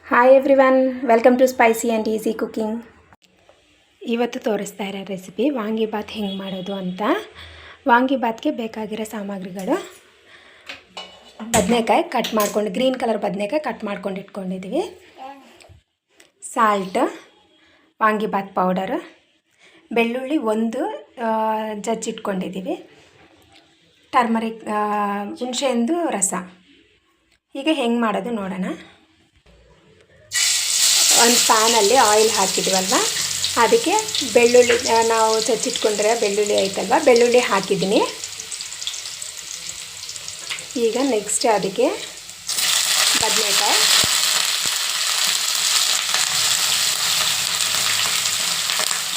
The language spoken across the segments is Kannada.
Hi everyone, welcome to spicy and easy cooking. ಇವತ್ತು ತೋರಿಸ್ತಾ ಇರೋ ರೆಸಿಪಿ ವಾಂಗಿಬಾತ್ ಹೆಂಗೆ ಮಾಡೋದು ಅಂತ. ವಾಂಗಿಬಾತ್ಗೆ ಬೇಕಾಗಿರೋ ಸಾಮಗ್ರಿಗಳು: ಬದನೆಕಾಯಿ ಕಟ್ ಮಾಡ್ಕೊಂಡು, ಗ್ರೀನ್ ಕಲರ್ ಬದನೆಕಾಯಿ ಕಟ್ ಮಾಡ್ಕೊಂಡು ಇಟ್ಕೊಂಡಿದ್ದೀವಿ, ಸಾಲ್ಟ್, ವಾಂಗಿಬಾತ್ ಪೌಡರ್, ಬೆಳ್ಳುಳ್ಳಿ ಒಂದು ಜಜ್ಜಿಟ್ಕೊಂಡಿದ್ದೀವಿ, ಟರ್ಮರಿಕ್, ಹುಣಸೆಹಣ್ಣು ರಸ. ಈಗ ಹೆಂಗೆ ಮಾಡೋದು ನೋಡೋಣ. ಒಂದು ಪ್ಯಾನಲ್ಲಿ ಆಯಿಲ್ ಹಾಕಿದ್ವಲ್ವ, ಅದಕ್ಕೆ ಬೆಳ್ಳುಳ್ಳಿ, ನಾವು ಚಚ್ಚಿಟ್ಕೊಂಡ್ರೆ ಬೆಳ್ಳುಳ್ಳಿ ಐತಲ್ವ, ಬೆಳ್ಳುಳ್ಳಿ ಹಾಕಿದ್ದೀನಿ. ಈಗ ನೆಕ್ಸ್ಟ್ ಅದಕ್ಕೆ ಬದನೆಕಾಯಿ,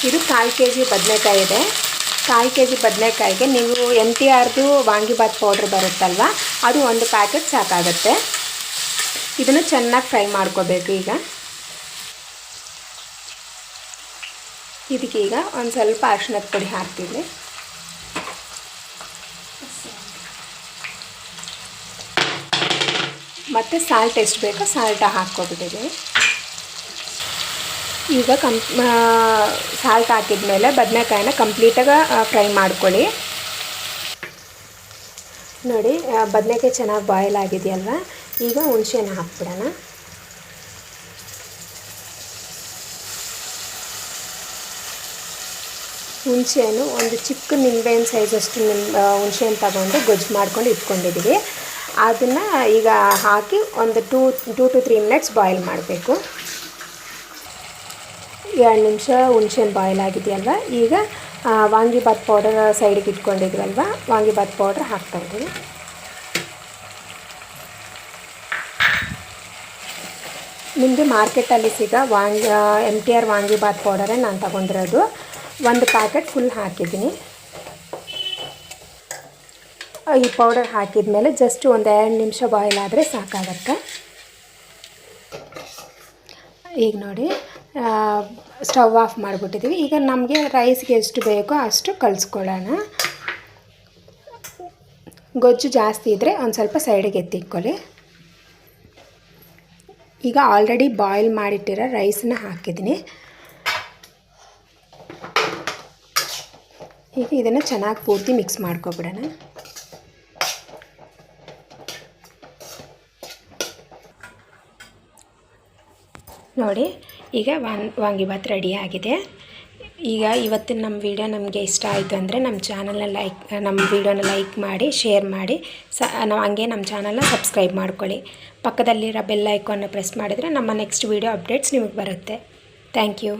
ಇದು 1/4 kg ಬದನೆಕಾಯಿ ಇದೆ. 1/4 kg ಬದನೆಕಾಯಿಗೆ ನೀವು MTRದು ವಾಂಗಿಬಾತ್ ಪೌಡ್ರ್ ಬರುತ್ತಲ್ವ, ಅದು ಒಂದು ಪ್ಯಾಕೆಟ್ ಸಾಕಾಗುತ್ತೆ. ಇದನ್ನು ಚೆನ್ನಾಗಿ ಫ್ರೈ ಮಾಡ್ಕೋಬೇಕು. ಇದಕ್ಕೆ ಈಗ ಒಂದು ಸ್ವಲ್ಪ ಅರಿಶಿಣದ ಪುಡಿ ಹಾಕ್ತೀವಿ, ಮತ್ತು ಸಾಲ್ಟ್ ಎಷ್ಟು ಬೇಕೋ ಸಾಲ್ಟ ಹಾಕ್ಕೊಬಿಟ್ಟಿದ್ದೀವಿ. ಈಗ ಸಾಲ್ಟ್ ಹಾಕಿದ ಮೇಲೆ ಬದನೆಕಾಯಿನ ಕಂಪ್ಲೀಟಾಗಿ ಫ್ರೈ ಮಾಡ್ಕೊಳ್ಳಿ. ನೋಡಿ, ಬದನೆಕಾಯಿ ಚೆನ್ನಾಗಿ ಬಾಯ್ಲ್ ಆಗಿದೆಯಲ್ವ, ಈಗ ಹುಣಸೆಹಣ್ಣು ಹಾಕ್ಬಿಡೋಣ. ಹುಣಸೆಹಣ್ಣು ಒಂದು ಚಿಕ್ಕ ನಿಂಬೆಹಣ್ಣು ಸೈಜಷ್ಟು ಹುಣಸೆಹಣ್ಣು ತಗೊಂಡು ಗೊಜ್ಜು ಮಾಡ್ಕೊಂಡು ಇಟ್ಕೊಂಡಿದ್ದೀವಿ. ಅದನ್ನು ಈಗ ಹಾಕಿ ಒಂದು 2 to 3 minutes ಬಾಯ್ಲ್ ಮಾಡಬೇಕು. 2 ನಿಮಿಷ ಹುಣಸೆಹಣ್ಣು ಬಾಯ್ಲ್ ಆಗಿದೆಯಲ್ವ, ಈಗ ವಾಂಗಿಬಾತ್ ಪೌಡರ್ ಸೈಡಿಗೆ ಇಟ್ಕೊಂಡಿದ್ವಲ್ವ, ವಾಂಗಿಬಾತ್ ಪೌಡ್ರ್ ಹಾಕ್ತಾಯಿದ್ದೀವಿ. ನಿಮಗೆ ಮಾರ್ಕೆಟಲ್ಲಿ ಸಿಗೋ MTR ವಾಂಗಿಬಾತ್ ಪೌಡರೇ ನಾನು ತಗೊಂಡಿರೋದು. ಒಂದು ಪ್ಯಾಕೆಟ್ ಫುಲ್ ಹಾಕಿದ್ದೀನಿ. ಈ ಪೌಡರ್ ಹಾಕಿದ ಮೇಲೆ ಜಸ್ಟ್ ಒಂದು 2 ನಿಮಿಷ ಬಾಯ್ಲ್ ಆದರೆ ಸಾಕಾಗತ್ತೆ. ಈಗ ನೋಡಿ, ಸ್ಟವ್ ಆಫ್ ಮಾಡಿಬಿಟ್ಟಿದ್ದೀವಿ. ಈಗ ನಮಗೆ ರೈಸ್ಗೆ ಎಷ್ಟು ಬೇಕೋ ಅಷ್ಟು ಕಲಿಸ್ಕೊಳ್ಳೋಣ. ಗೊಜ್ಜು ಜಾಸ್ತಿ ಇದ್ದರೆ ಒಂದು ಸ್ವಲ್ಪ ಸೈಡಿಗೆ ಎತ್ತಿಟ್ಕೊಳ್ಳಿ. ಈಗ ಆಲ್ರೆಡಿ ಬಾಯ್ಲ್ ಮಾಡಿಟ್ಟಿರೋ ರೈಸನ್ನ ಹಾಕಿದ್ದೀನಿ. ಈಗ ಇದನ್ನು ಚೆನ್ನಾಗಿ ಪೂರ್ತಿ ಮಿಕ್ಸ್ ಮಾಡ್ಕೊಬಿಡೋಣ. ನೋಡಿ, ಈಗ ವಾಂಗಿಬಾತ್ ರೆಡಿ ಆಗಿದೆ. ಈಗ ಇವತ್ತಿನ ನಮ್ಮ ವಿಡಿಯೋ ನಮಗೆ ಇಷ್ಟ ಆಯಿತು ಅಂದರೆ ನಮ್ಮ ವಿಡಿಯೋನ ಲೈಕ್ ಮಾಡಿ, ಶೇರ್ ಮಾಡಿ, ಹಂಗೆ ನಮ್ಮ ಚಾನಲ್ನ ಸಬ್ಸ್ಕ್ರೈಬ್ ಮಾಡ್ಕೊಳ್ಳಿ. ಪಕ್ಕದಲ್ಲಿರೋ ಬೆಲ್ ಐಕಾನ್ನ ಪ್ರೆಸ್ ಮಾಡಿದರೆ ನಮ್ಮ ನೆಕ್ಸ್ಟ್ ವಿಡಿಯೋ ಅಪ್ಡೇಟ್ಸ್ ನಿಮಗೆ ಬರುತ್ತೆ. Thank you.